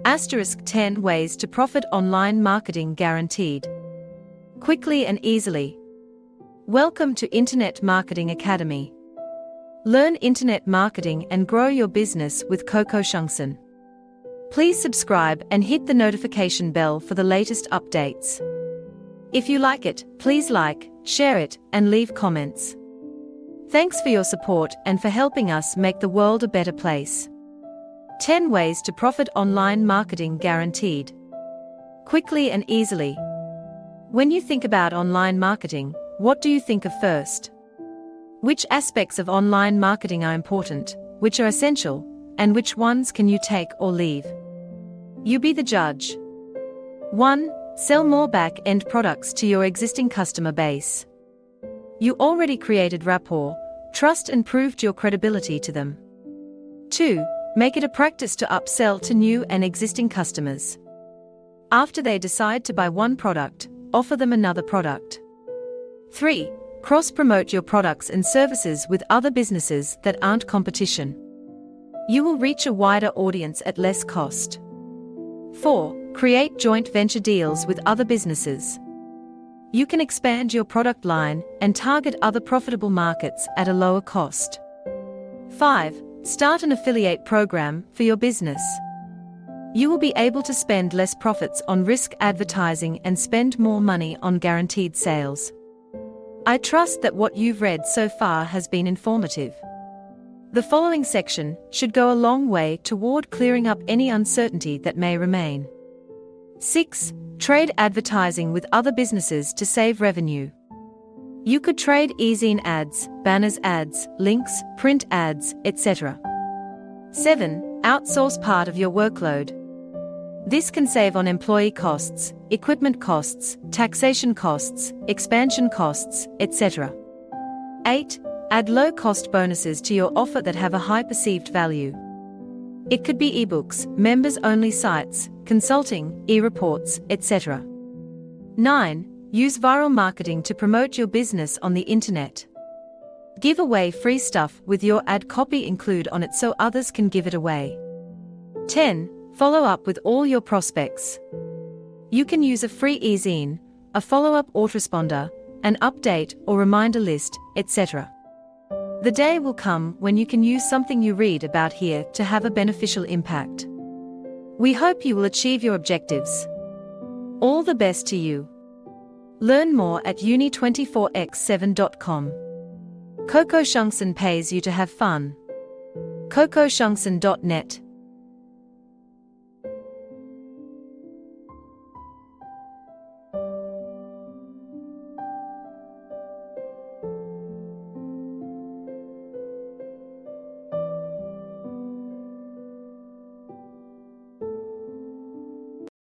*10 ways to profit online marketing guaranteed. Quickly and easily. Welcome to Internet Marketing Academy. Learn internet marketing and grow your business with Coco Shungsun. Please subscribe and hit the notification bell for the latest updates. If you like it, please like, share it, and leave comments. Thanks for your support and for helping us make the world a better place. 10 ways to profit online marketing guaranteed. Quickly and easily. When you think about online marketing, what do you think of first? Which aspects of online marketing are important, which are essential, and which ones can you take or leave? You be the judge. 1. Sell more back-end products to your existing customer base. You already created rapport, trust, and proved your credibility to them. 2. Make it a practice to upsell to new and existing customers. After they decide to buy one product, offer them another product. 3. Cross-promote your products and services with other businesses that aren't competition. You will reach a wider audience at less cost. 4. Create joint venture deals with other businesses. You can expand your product line and target other profitable markets at a lower cost. 5. Start an affiliate program for your business. You will be able to spend less profits on risk advertising and spend more money on guaranteed sales. I trust that what you've read so far has been informative. The following section should go a long way toward clearing up any uncertainty that may remain. 6. Trade advertising with other businesses to save revenue. You could trade e-zine ads, banners ads, links, print ads, etc. 7. Outsource part of your workload. This can save on employee costs, equipment costs, taxation costs, expansion costs, etc. 8. Add low-cost bonuses to your offer that have a high perceived value. It could be ebooks, members-only sites, consulting, e-reports, etc. 9. Use viral marketing to promote your business on the internet. Give away free stuff with your ad copy include on it so others can give it away. 10. Follow up with all your prospects. You can use a free e-zine, a follow-up autoresponder, an update or reminder list, etc. The day will come when you can use something you read about here to have a beneficial impact. We hope you will achieve your objectives. All the best to you. Learn more at uni24x7.com. Coco Shungsun pays you to have fun. CocoShungsun.net